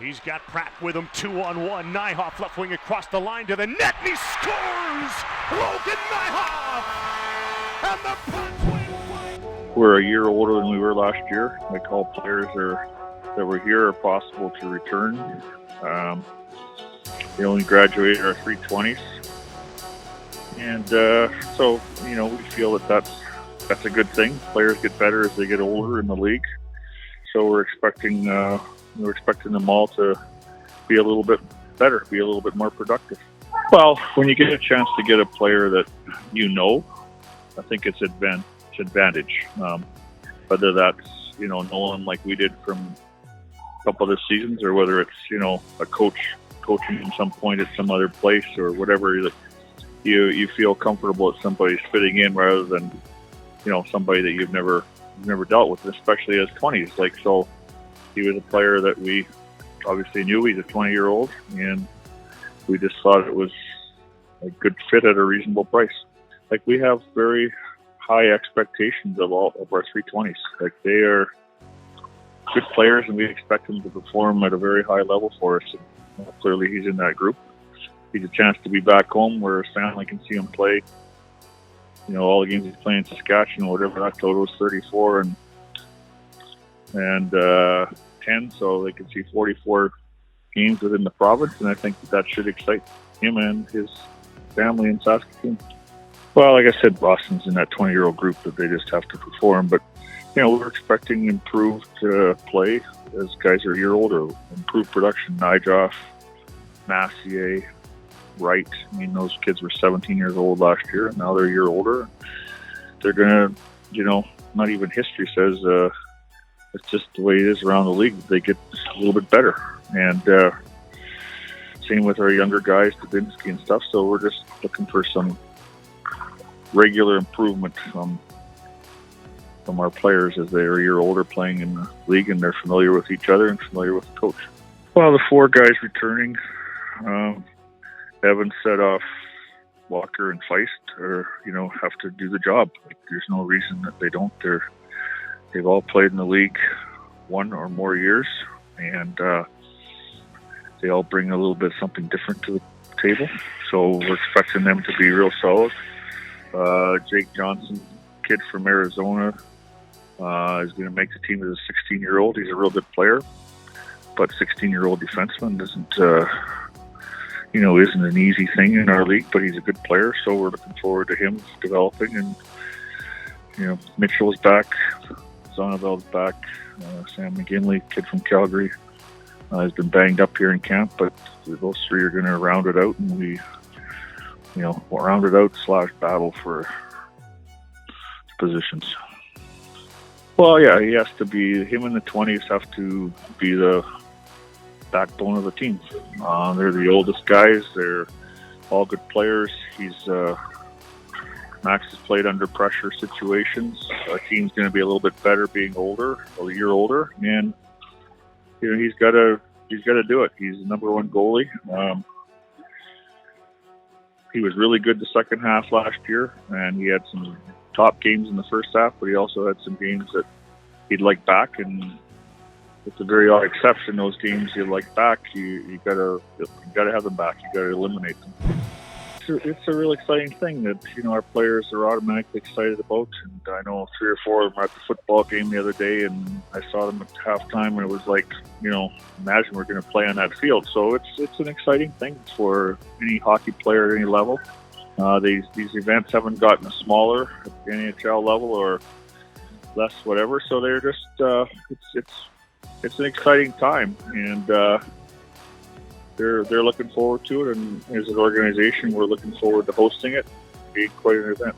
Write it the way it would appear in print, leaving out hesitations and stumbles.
He's got Pratt with him 2-on-1. Nyhoff left wing across the line to the net, and he scores! Logan Nyhoff! And the Pats win. We're a year older than we were last year. Like all players that were here are possible to return. They only graduated our 320s. And so, we feel that that's a good thing. Players get better as they get older in the league. So we're expecting them all to be a little bit better, be a little bit more productive. Well, when you get a chance to get a player that I think it's advantage. Whether that's, knowing like we did from a couple of the seasons, or whether it's, a coach coaching at some point at some other place or whatever, you feel comfortable that somebody's fitting in rather than, somebody that you've never dealt with, especially as 20s. Like, so he was a player that we obviously knew. He's a 20-year-old, and we just thought it was a good fit at a reasonable price. Like, we have very high expectations of all of our 320s. Like, they are good players, and we expect them to perform at a very high level for us. And clearly, he's in that group. He's a chance to be back home where his family can see him play. All the games he's playing in Saskatchewan, whatever that total was, 34 and 10, so they can see 44 games within the province, and I think that should excite him and his family in Saskatoon. Well, like I said, Boston's in that 20-year-old group that they just have to perform, but we're expecting improved play as guys are a year older, improved production. Nyhoff, Massier, Wright. Those kids were 17 years old last year, and now they're a year older. They're going to, not even history says it's just the way it is around the league. They get a little bit better. And same with our younger guys, Dubinsky and stuff. So we're just looking for some regular improvement from our players as they're a year older playing in the league, and they're familiar with each other and familiar with the coach. Well, the four guys returning, Evan set off Walker and Feist, or have to do the job. Like, there's no reason that they don't. They've all played in the league one or more years, and they all bring a little bit of something different to the table. So we're expecting them to be real solid. Jake Johnson, kid from Arizona, is going to make the team as a 16-year-old. He's a real good player, but 16-year-old defenseman isn't an easy thing in our league, but he's a good player, so we're looking forward to him developing. And, Mitchell's back, Zonneveld's back, Sam McGinley, kid from Calgary, has been banged up here in camp, but those three are going to round it out, and we'll round it out / battle for positions. Well, yeah, him and the 20s have to be the backbone of the team. They're the oldest guys. They're all good players. Max has played under pressure situations. Our team's going to be a little bit better being older, a year older, and he's got to do it. He's the number one goalie. He was really good the second half last year, and he had some top games in the first half, but he also had some games that he'd like back, and it's a very odd exception. Those games you like back, you gotta have them back. You gotta eliminate them. It's a real exciting thing that our players are automatically excited about. And I know 3 or 4 of them were at the football game the other day, and I saw them at halftime, and it was like, imagine we're going to play on that field. So it's an exciting thing for any hockey player at any level. These events haven't gotten smaller at the NHL level or less, whatever. So they're just it's an exciting time, and they're looking forward to it. And as an organization, we're looking forward to hosting it. Being quite an event.